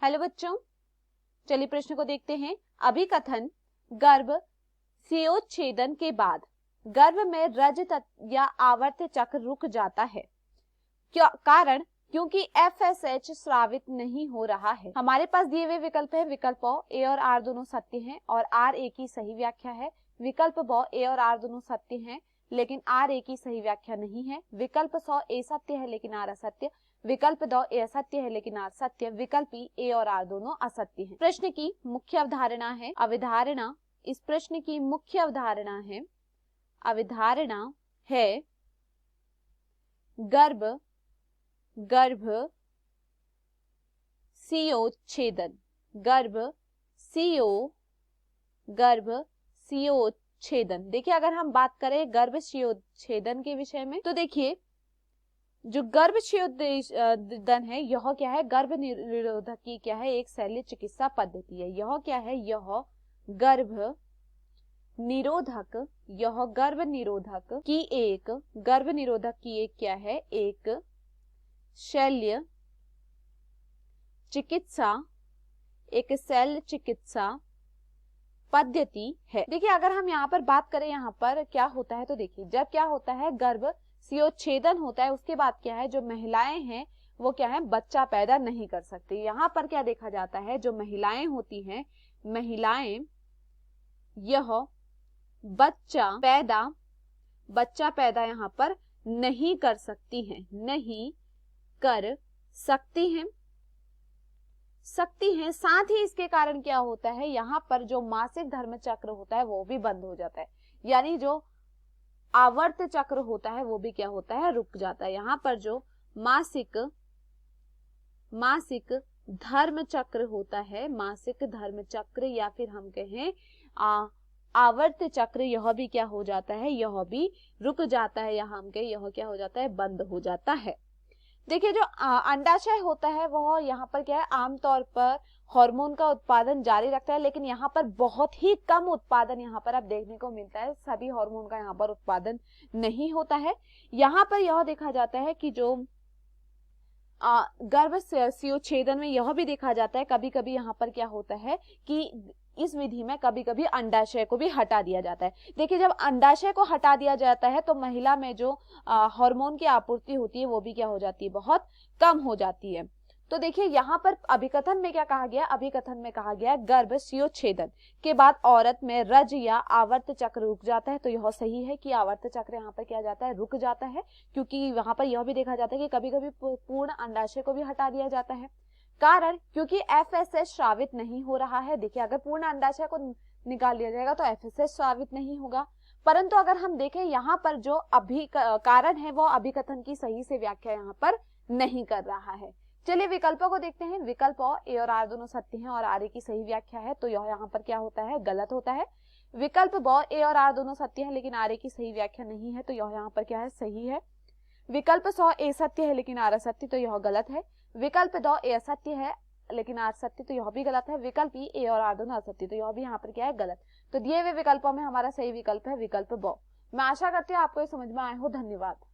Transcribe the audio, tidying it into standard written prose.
Hello बच्चों, चलिए प्रश्न को देखते हैं। अभिकथन गर्भ स्योच्छेदन के बाद गर्भ में रज या आवर्त चक्र रुक जाता है। कारण क्योंकि FSH स्रावित नहीं हो रहा है। हमारे पास दिए हुए विकल्प है। विकल्प A और R दोनों सत्य हैं और R A की सही व्याख्या है। विकल्प ब A और R दोनों सत्य हैं लेकिन R A की सही व्याख्या नहीं है। विकल्प 100 A सत्य है लेकिन R असत्य। विकल्प 2 A असत्य है लेकिन R सत्य। विकल्प A और R दोनों असत्य हैं। प्रश्न की मुख्य अवधारणा है अवधारणा। इस प्रश्न की मुख्य अवधारणा है गर्भ स्योच्छेदन। देखिए, अगर हम बात करें गर्भ स्योच्छेदन के विषय में तो देखिए, जो गर्भ स्योच्छेदन है यह क्या है? गर्भ निरोधक की क्या है? एक शल्य चिकित्सा पद्धति है। यह क्या है? यह गर्भ निरोधक की एक क्या है? एक शल्य चिकित्सा पद्धति है। देखिए, अगर हम यहाँ पर बात करें यहाँ पर क्या होता है तो देखिए, जब क्या होता है गर्भ स्योच्छेदन होता है उसके बाद क्या है, जो महिलाएं हैं वो क्या है? बच्चा पैदा नहीं कर सकती। यहाँ पर क्या देखा जाता है, जो महिलाएं होती हैं, महिलाएं यह बच्चा पैदा यहाँ पर नहीं कर सकती हैं, साथ ही इसके कारण क्या होता है, यहाँ पर जो मासिक धर्म चक्र होता है वो भी बंद हो जाता है। यानी जो आवर्त चक्र होता है वो भी क्या होता है? रुक जाता है। यहाँ पर जो मासिक धर्म चक्र होता है, मासिक धर्म चक्र या फिर हम कहें आवर्त चक्र, यह भी क्या हो जाता है? यह भी रुक जाता है, या हम कहें यह क्या हो जाता है? बंद हो जाता है। देखिए, जो अंडाशय होता है वह यहाँ पर क्या है? आमतौर पर हार्मोन का उत्पादन जारी रखता है, लेकिन यहाँ पर बहुत ही कम उत्पादन यहाँ पर अब देखने को मिलता है। सभी हार्मोन का यहाँ पर उत्पादन नहीं होता है। यहाँ पर यह देखा जाता है कि जो गर्भ स्योच्छेदन में यह भी देखा जाता है, कभी कभी यहाँ पर क्या होता है कि इस विधि में कभी कभी अंडाशय को भी हटा दिया जाता है। देखिए, जब अंडाशय को हटा दिया जाता है तो महिला में जो हार्मोन की आपूर्ति होती है वो भी क्या हो जाती है? बहुत कम हो जाती है। तो देखिए, यहाँ पर अभिकथन में क्या कहा गया? अभिकथन में कहा गया गर्भ स्योच्छेदन के बाद औरत में रज या आवर्त चक्र रुक जाता है। तो यह सही है कि आवर्त चक्र यहाँ पर क्या जाता है? रुक जाता है, क्योंकि वहां पर यह भी देखा जाता है कि कभी कभी पूर्ण अंडाशय को भी हटा दिया जाता है। कारण क्योंकि FSH स्रावित नहीं हो रहा है। देखिए, अगर पूर्ण अंडाशय को निकाल लिया जाएगा तो FSH स्रावित नहीं होगा। परंतु अगर हम देखें यहाँ पर जो कारण है वो अभिकथन की सही से व्याख्या यहाँ पर नहीं कर रहा है। चलिए विकल्पों को देखते हैं। विकल्प A और R दोनों सत्य हैं और R A की सही व्याख्या है, तो यह यहाँ पर क्या होता है? गलत होता है। विकल्प ब A और R दोनों सत्य हैं लेकिन R A की सही व्याख्या नहीं है, तो यह यहाँ पर क्या है? सही है। विकल्प 100 A सत्य है लेकिन R असत्य, तो यह गलत है। विकल्प 2 A असत्य है लेकिन R सत्य, तो यह भी गलत है। विकल्प A और R दोनों असत्य, तो यह भी यहाँ पर क्या है? गलत। तो दिए हुए विकल्पों में हमारा सही विकल्प है विकल्प ब। मैं आशा करती हूँ आपको ये समझ में आया हो। धन्यवाद।